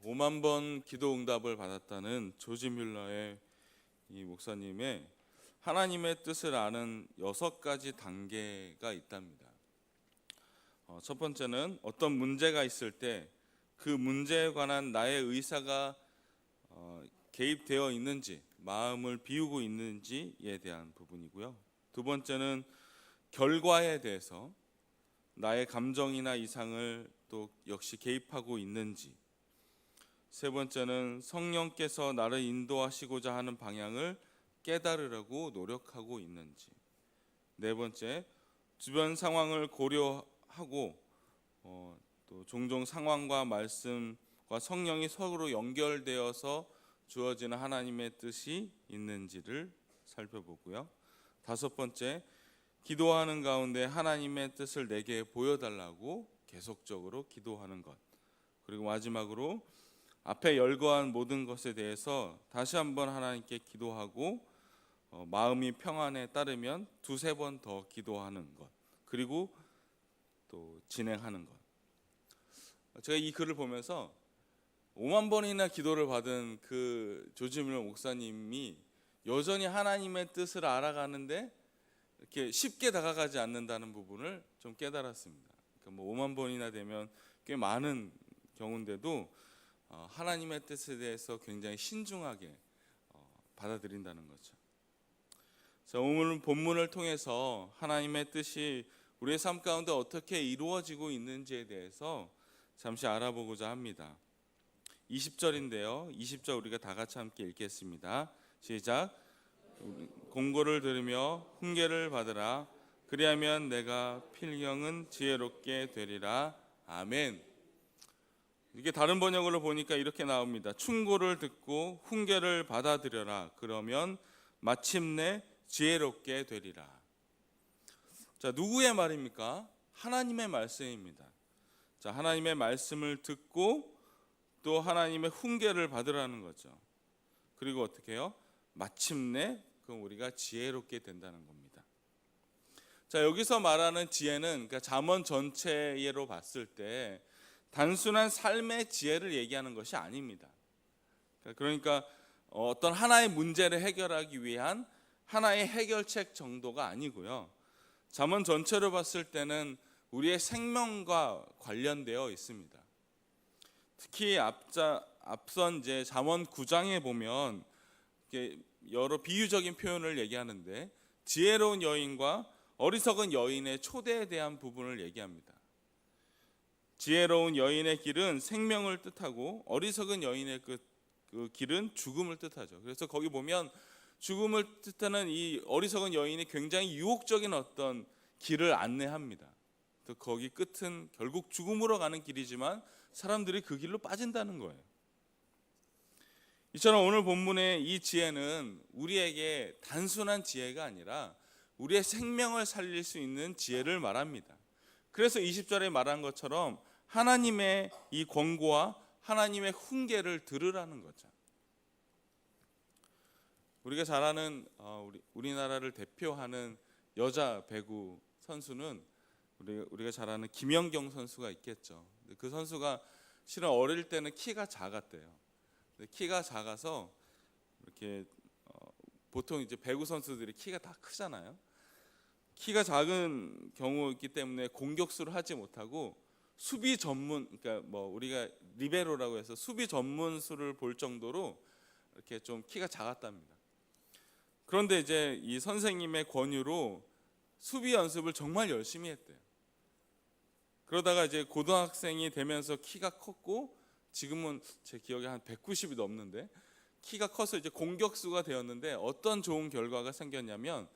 5만 번 기도 응답을 받았다는 조지 뮬러의 이 목사님의 하나님의 뜻을 아는 6가지 단계가 있답니다. 첫 번째는 어떤 문제가 있을 때 그 문제에 관한 나의 의사가 개입되어 있는지, 마음을 비우고 있는지에 대한 부분이고요. 두 번째는 결과에 대해서 나의 감정이나 이상을 또 역시 개입하고 있는지, 세 번째는 성령께서 나를 인도하시고자 하는 방향을 깨달으려고 노력하고 있는지, 네 번째, 주변 상황을 고려하고 또 종종 상황과 말씀과 성령이 서로 연결되어서 주어지는 하나님의 뜻이 있는지를 살펴보고요. 다섯 번째, 기도하는 가운데 하나님의 뜻을 내게 보여달라고 계속적으로 기도하는 것. 그리고 마지막으로 앞에 열거한 모든 것에 대해서 다시 한번 하나님께 기도하고 마음이 평안에 따르면 두세 번 더 기도하는 것. 그리고 또 진행하는 것. 제가 이 글을 보면서 5만 번이나 기도를 받은 그 조지 뮬러 목사님이 여전히 하나님의 뜻을 알아가는데 이렇게 쉽게 다가가지 않는다는 부분을 좀 깨달았습니다. 그러니까 5만 번이나 되면 꽤 많은 경우인데도 하나님의 뜻에 대해서 굉장히 신중하게 받아들인다는 거죠. 자, 오늘 본문을 통해서 하나님의 뜻이 우리의 삶 가운데 어떻게 이루어지고 있는지에 대해서 잠시 알아보고자 합니다. 20절인데요. 20절 우리가 다 같이 함께 읽겠습니다. 시작. 공고를 들으며 훈계를 받으라. 그리하면 내가 필경은 지혜롭게 되리라. 아멘. 이게 다른 번역으로 보니까 이렇게 나옵니다. 충고를 듣고 훈계를 받아들여라. 그러면 마침내 지혜롭게 되리라. 자, 누구의 말입니까? 하나님의 말씀입니다. 자, 하나님의 말씀을 듣고 또 하나님의 훈계를 받으라는 거죠. 그리고 어떻게 해요? 마침내 그럼 우리가 지혜롭게 된다는 겁니다. 자, 여기서 말하는 지혜는 그러니까 잠언 전체로 봤을 때 단순한 삶의 지혜를 얘기하는 것이 아닙니다. 그러니까 어떤 하나의 문제를 해결하기 위한 하나의 해결책 정도가 아니고요. 잠언 전체로 봤을 때는 우리의 생명과 관련되어 있습니다. 특히 앞선 이제 잠언 9장에 보면 여러 비유적인 표현을 얘기하는데 지혜로운 여인과 어리석은 여인의 초대에 대한 부분을 얘기합니다. 지혜로운 여인의 길은 생명을 뜻하고 어리석은 여인의 그 길은 죽음을 뜻하죠. 그래서 거기 보면 죽음을 뜻하는 이 어리석은 여인이 굉장히 유혹적인 어떤 길을 안내합니다. 또 거기 끝은 결국 죽음으로 가는 길이지만 사람들이 그 길로 빠진다는 거예요. 이처럼 오늘 본문의 이 지혜는 우리에게 단순한 지혜가 아니라 우리의 생명을 살릴 수 있는 지혜를 말합니다. 그래서 20절에 말한 것처럼 하나님의 이 권고와 하나님의 훈계를 들으라는 거죠. 우리가 잘 아는 우리나라를 대표하는 여자 배구 선수는 우리가 잘 아는 김연경 선수가 있겠죠. 그 선수가 실은 어릴 때는 키가 작았대요. 키가 작아서 이렇게 보통 이제 배구 선수들이 키가 다 크잖아요. 키가 작은 경우이기 때문에 공격수를 하지 못하고 수비 전문, 그러니까 우리가 리베로라고 해서 수비 전문수를 볼 정도로 이렇게 좀 키가 작았답니다. 그런데 이제 이 선생님의 권유로 수비 연습을 정말 열심히 했대요. 그러다가 이제 고등학생이 되면서 키가 컸고 지금은 제 기억에 한 190이 넘는데 키가 커서 이제 공격수가 되었는데 어떤 좋은 결과가 생겼냐면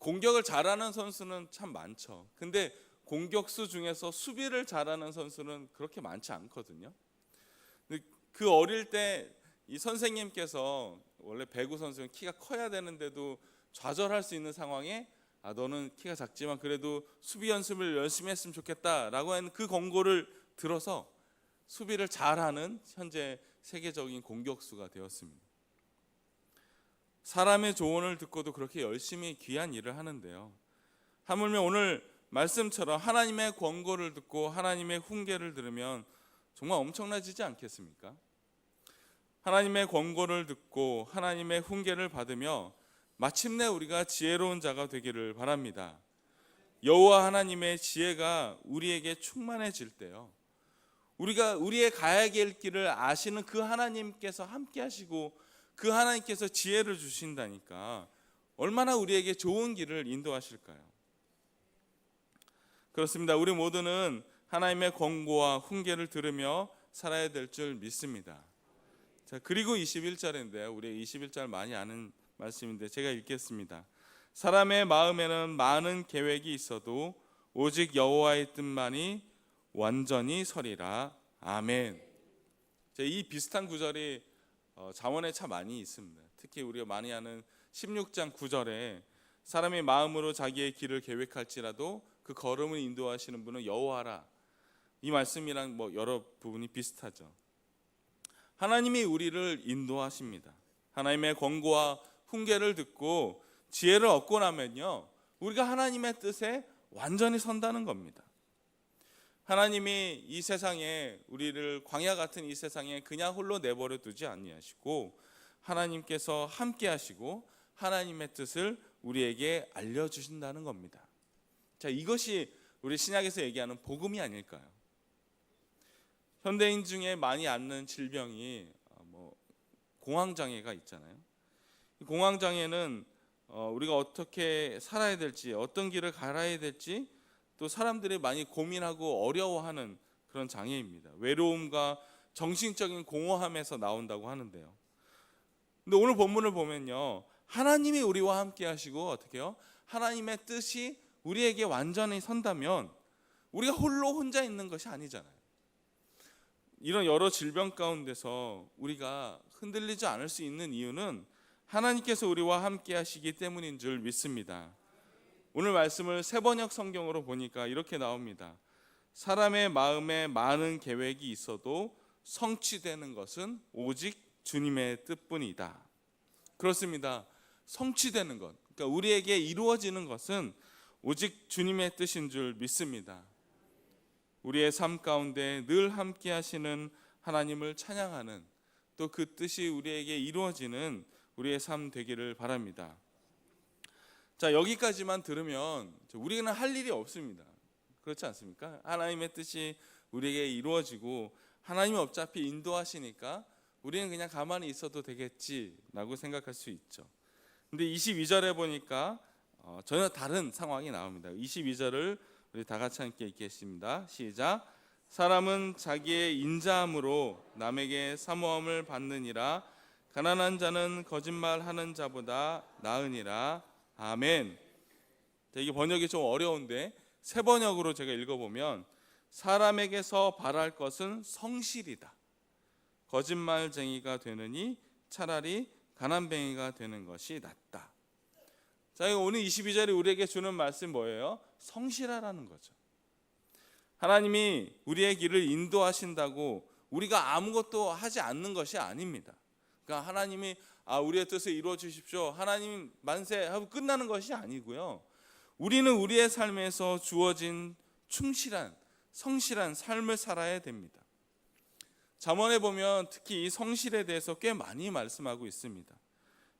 공격을 잘하는 선수는 참 많죠. 근데 공격수 중에서 수비를 잘하는 선수는 그렇게 많지 않거든요. 그 어릴 때 이 선생님께서 원래 배구 선수는 키가 커야 되는데도 좌절할 수 있는 상황에 너는 키가 작지만 그래도 수비 연습을 열심히 했으면 좋겠다라고 하는 그 권고를 들어서 수비를 잘하는 현재 세계적인 공격수가 되었습니다. 사람의 조언을 듣고도 그렇게 열심히 귀한 일을 하는데요. 하물며 오늘 말씀처럼 하나님의 권고를 듣고 하나님의 훈계를 들으면 정말 엄청나지지 않겠습니까? 하나님의 권고를 듣고 하나님의 훈계를 받으며 마침내 우리가 지혜로운 자가 되기를 바랍니다. 여호와 하나님의 지혜가 우리에게 충만해질 때요, 우리가 우리의 가야 될 길을 아시는 그 하나님께서 함께 하시고 그 하나님께서 지혜를 주신다니까 얼마나 우리에게 좋은 길을 인도하실까요? 그렇습니다. 우리 모두는 하나님의 권고와 훈계를 들으며 살아야 될 줄 믿습니다. 자, 그리고 21절인데요. 우리 21절 많이 아는 말씀인데 제가 읽겠습니다. 사람의 마음에는 많은 계획이 있어도 오직 여호와의 뜻만이 완전히 서리라. 아멘. 이 비슷한 구절이 잠언에 참 많이 있습니다. 특히 우리가 많이 아는 16장 9절에 사람의 마음으로 자기의 길을 계획할지라도 그 걸음을 인도하시는 분은 여호와라. 이 말씀이랑 여러 부분이 비슷하죠. 하나님이 우리를 인도하십니다. 하나님의 권고와 훈계를 듣고 지혜를 얻고 나면요, 우리가 하나님의 뜻에 완전히 선다는 겁니다. 하나님이 이 세상에, 우리를 광야 같은 이 세상에 그냥 홀로 내버려 두지 아니하시고 하나님께서 함께 하시고 하나님의 뜻을 우리에게 알려주신다는 겁니다. 자, 이것이 우리 신약에서 얘기하는 복음이 아닐까요? 현대인 중에 많이 앓는 질병이 공황장애가 있잖아요. 공황장애는 우리가 어떻게 살아야 될지, 어떤 길을 갈아야 될지 또 사람들이 많이 고민하고 어려워하는 그런 장애입니다. 외로움과 정신적인 공허함에서 나온다고 하는데요. 근데 오늘 본문을 보면요, 하나님이 우리와 함께 하시고 어떻게요? 하나님의 뜻이 우리에게 완전히 선다면 우리가 혼자 있는 것이 아니잖아요. 이런 여러 질병 가운데서 우리가 흔들리지 않을 수 있는 이유는 하나님께서 우리와 함께 하시기 때문인 줄 믿습니다. 오늘 말씀을 새번역 성경으로 보니까 이렇게 나옵니다. 사람의 마음에 많은 계획이 있어도 성취되는 것은 오직 주님의 뜻뿐이다. 그렇습니다. 성취되는 것, 그러니까 우리에게 이루어지는 것은 오직 주님의 뜻인 줄 믿습니다. 우리의 삶 가운데 늘 함께 하시는 하나님을 찬양하는, 또 그 뜻이 우리에게 이루어지는 우리의 삶 되기를 바랍니다. 자, 여기까지만 들으면 우리는 할 일이 없습니다. 그렇지 않습니까? 하나님의 뜻이 우리에게 이루어지고 하나님이 어차피 인도하시니까 우리는 그냥 가만히 있어도 되겠지라고 생각할 수 있죠. 근데 22절에 보니까 전혀 다른 상황이 나옵니다. 22절을 우리 다 같이 함께 읽겠습니다. 시작. 사람은 자기의 인자함으로 남에게 사모함을 받느니라. 가난한 자는 거짓말하는 자보다 나으니라. 아멘. 이게 번역이 좀 어려운데 새 번역으로 제가 읽어보면, 사람에게서 바랄 것은 성실이다. 거짓말쟁이가 되느니 차라리 가난뱅이가 되는 것이 낫다. 자, 오늘 22절이 우리에게 주는 말씀 뭐예요? 성실하라는 거죠. 하나님이 우리의 길을 인도하신다고 우리가 아무것도 하지 않는 것이 아닙니다. 그러니까 하나님이 우리의 뜻을 이루어 주십시오, 하나님 만세 하고 끝나는 것이 아니고요, 우리는 우리의 삶에서 주어진 충실한, 성실한 삶을 살아야 됩니다. 잠언에 보면 특히 이 성실에 대해서 꽤 많이 말씀하고 있습니다.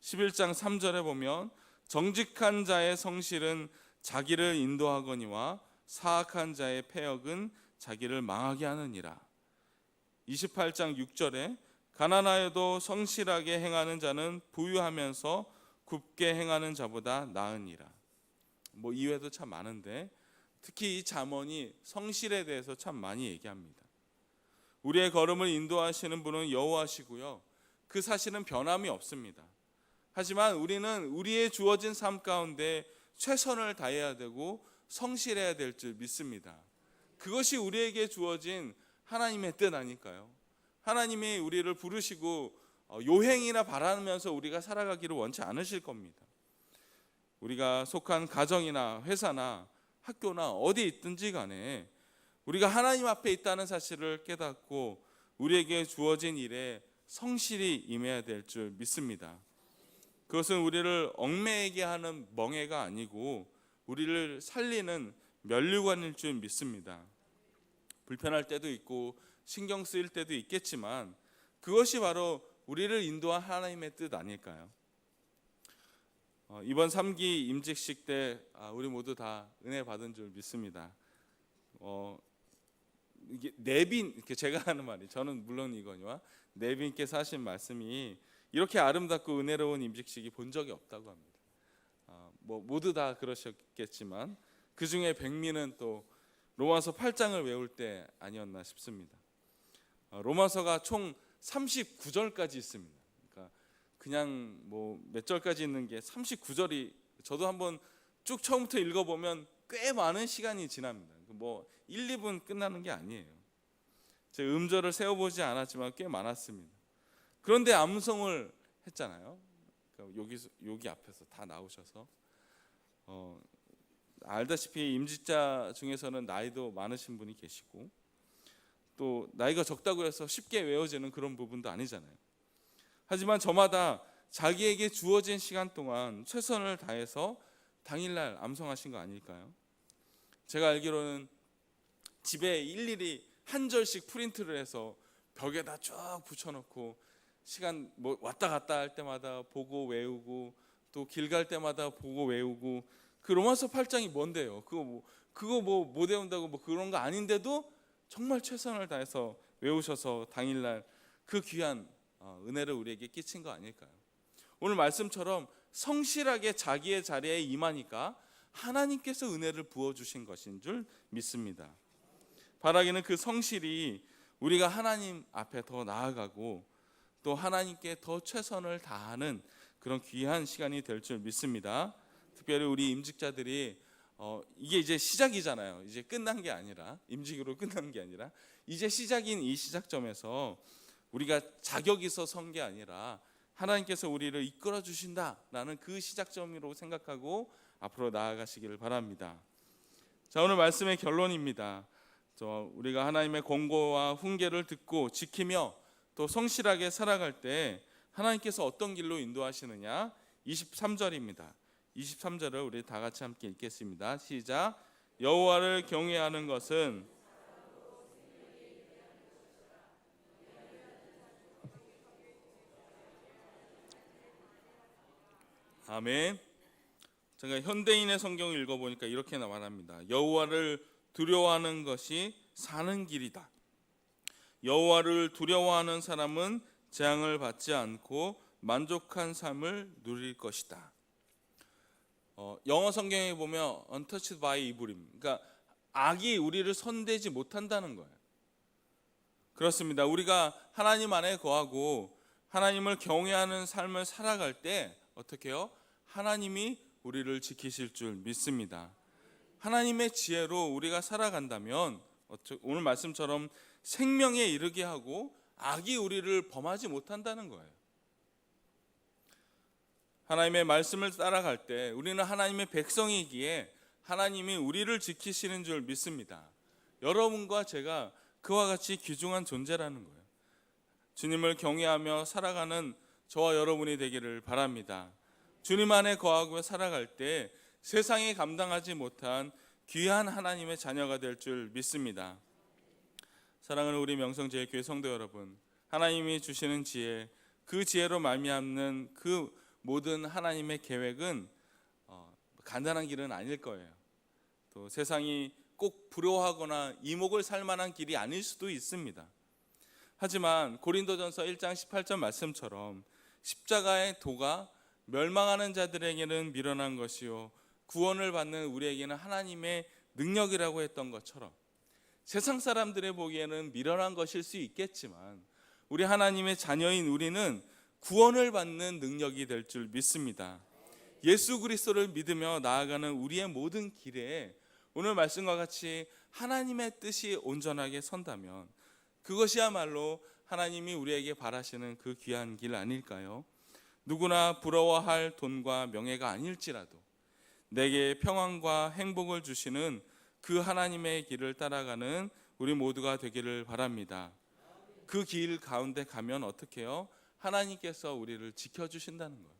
11장 3절에 보면 정직한 자의 성실은 자기를 인도하거니와 사악한 자의 패역은 자기를 망하게 하느니라. 28장 6절에 가난하여도 성실하게 행하는 자는 부유하면서 굽게 행하는 자보다 나으니라. 이외에도 참 많은데 특히 이 잠언이 성실에 대해서 참 많이 얘기합니다. 우리의 걸음을 인도하시는 분은 여호와시고요, 그 사실은 변함이 없습니다. 하지만 우리는 우리의 주어진 삶 가운데 최선을 다해야 되고 성실해야 될 줄 믿습니다. 그것이 우리에게 주어진 하나님의 뜻 아닐까요? 하나님이 우리를 부르시고 요행이나 바라면서 우리가 살아가기를 원치 않으실 겁니다. 우리가 속한 가정이나 회사나 학교나 어디 있든지 간에 우리가 하나님 앞에 있다는 사실을 깨닫고 우리에게 주어진 일에 성실히 임해야 될 줄 믿습니다. 그것은 우리를 얽매이게 하는 멍에가 아니고 우리를 살리는 면류관일 줄 믿습니다. 불편할 때도 있고 신경 쓰일 때도 있겠지만 그것이 바로 우리를 인도한 하나님의 뜻 아닐까요? 이번 3기 임직식 때 우리 모두 다 은혜 받은 줄 믿습니다. 이게 내빈, 제가 하는 말이, 저는 물론 이거니와 내빈께서 하신 말씀이 이렇게 아름답고 은혜로운 임직식이 본 적이 없다고 합니다. 모두 다 그러셨겠지만 그 중에 백미는 또 로마서 8장을 외울 때 아니었나 싶습니다. 로마서가 총 39절까지 있습니다. 그러니까 그냥 몇 절까지 있는 게 39절이, 저도 한번 쭉 처음부터 읽어보면 꽤 많은 시간이 지납니다. 1, 2분 끝나는 게 아니에요. 제가 음절을 세워보지 않았지만 꽤 많았습니다. 그런데 암송을 했잖아요. 여기 앞에서 다 나오셔서 알다시피 임직자 중에서는 나이도 많으신 분이 계시고 또 나이가 적다고 해서 쉽게 외워지는 그런 부분도 아니잖아요. 하지만 저마다 자기에게 주어진 시간 동안 최선을 다해서 당일날 암송하신 거 아닐까요? 제가 알기로는 집에 일일이 한 절씩 프린트를 해서 벽에다 쭉 붙여놓고 시간 왔다 갔다 할 때마다 보고 외우고 또 길 갈 때마다 보고 외우고, 그 로마서 8장이 뭔데요? 그거 못 외운다고 그런 거 아닌데도 정말 최선을 다해서 외우셔서 당일날 그 귀한 은혜를 우리에게 끼친 거 아닐까요? 오늘 말씀처럼 성실하게 자기의 자리에 임하니까 하나님께서 은혜를 부어주신 것인 줄 믿습니다. 바라기는 그 성실이 우리가 하나님 앞에 더 나아가고 또 하나님께 더 최선을 다하는 그런 귀한 시간이 될 줄 믿습니다. 특별히 우리 임직자들이 이게 이제 시작이잖아요. 이제 끝난 게 아니라, 임직으로 끝난 게 아니라 이제 시작인 이 시작점에서 우리가 자격이 있어 선 게 아니라 하나님께서 우리를 이끌어 주신다라는 그 시작점으로 생각하고 앞으로 나아가시기를 바랍니다. 자, 오늘 말씀의 결론입니다. 우리가 하나님의 권고와 훈계를 듣고 지키며 또 성실하게 살아갈 때 하나님께서 어떤 길로 인도하시느냐, 23절입니다. 23절을 우리 다 같이 함께 읽겠습니다. 시작. 여호와를 경외하는 것은 아멘. 제가 현대인의 성경을 읽어보니까 이렇게 말합니다. 여호와를 두려워하는 것이 사는 길이다. 여호와를 두려워하는 사람은 재앙을 받지 않고 만족한 삶을 누릴 것이다. 영어 성경에 보면 untouched by evil입니다. 그러니까 악이 우리를 손대지 못한다는 거예요. 그렇습니다. 우리가 하나님 안에 거하고 하나님을 경외하는 삶을 살아갈 때 어떻게 해요? 하나님이 우리를 지키실 줄 믿습니다. 하나님의 지혜로 우리가 살아간다면 오늘 말씀처럼 생명에 이르게 하고 악이 우리를 범하지 못한다는 거예요. 하나님의 말씀을 따라갈 때 우리는 하나님의 백성이기에 하나님이 우리를 지키시는 줄 믿습니다. 여러분과 제가 그와 같이 귀중한 존재라는 거예요. 주님을 경외하며 살아가는 저와 여러분이 되기를 바랍니다. 주님 안에 거하고 살아갈 때 세상이 감당하지 못한 귀한 하나님의 자녀가 될 줄 믿습니다. 사랑하는 우리 명성제일교회 성도 여러분, 하나님이 주시는 지혜, 그 지혜로 말미암는 그 모든 하나님의 계획은 간단한 길은 아닐 거예요. 또 세상이 꼭 부러워하거나 이목을 살 만한 길이 아닐 수도 있습니다. 하지만 고린도전서 1장 18절 말씀처럼 십자가의 도가 멸망하는 자들에게는 미련한 것이요 구원을 받는 우리에게는 하나님의 능력이라고 했던 것처럼 세상 사람들의 보기에는 미련한 것일 수 있겠지만 우리 하나님의 자녀인 우리는 구원을 받는 능력이 될 줄 믿습니다. 예수 그리스도를 믿으며 나아가는 우리의 모든 길에 오늘 말씀과 같이 하나님의 뜻이 온전하게 선다면 그것이야말로 하나님이 우리에게 바라시는 그 귀한 길 아닐까요? 누구나 부러워할 돈과 명예가 아닐지라도 내게 평안과 행복을 주시는 그 하나님의 길을 따라가는 우리 모두가 되기를 바랍니다. 그 길 가운데 가면 어떻게 해요? 하나님께서 우리를 지켜주신다는 거예요.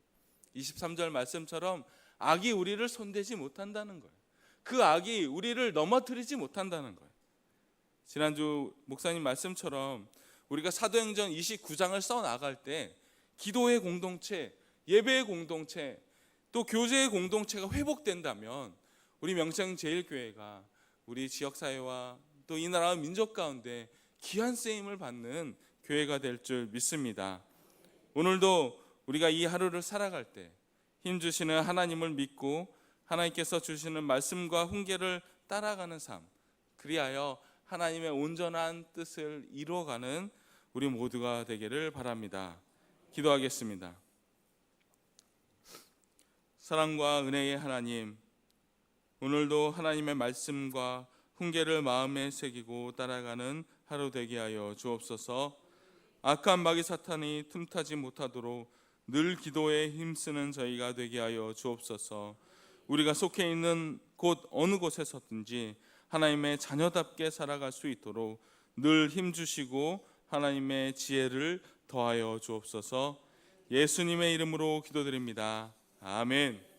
23절 말씀처럼 악이 우리를 손대지 못한다는 거예요. 그 악이 우리를 넘어뜨리지 못한다는 거예요. 지난주 목사님 말씀처럼 우리가 사도행전 29장을 써나갈 때 기도의 공동체, 예배의 공동체, 또 교제의 공동체가 회복된다면 우리 명성제일교회가 우리 지역사회와 또 이 나라와 민족 가운데 귀한 쓰임을 받는 교회가 될 줄 믿습니다. 오늘도 우리가 이 하루를 살아갈 때 힘주시는 하나님을 믿고 하나님께서 주시는 말씀과 훈계를 따라가는 삶, 그리하여 하나님의 온전한 뜻을 이루어가는 우리 모두가 되기를 바랍니다. 기도하겠습니다. 사랑과 은혜의 하나님, 오늘도 하나님의 말씀과 훈계를 마음에 새기고 따라가는 하루 되게 하여 주옵소서. 악한 마귀 사탄이 틈타지 못하도록 늘 기도에 힘쓰는 저희가 되게 하여 주옵소서. 우리가 속해 있는 곳 어느 곳에서든지 하나님의 자녀답게 살아갈 수 있도록 늘 힘주시고 하나님의 지혜를 더하여 주옵소서. 예수님의 이름으로 기도드립니다. 아멘.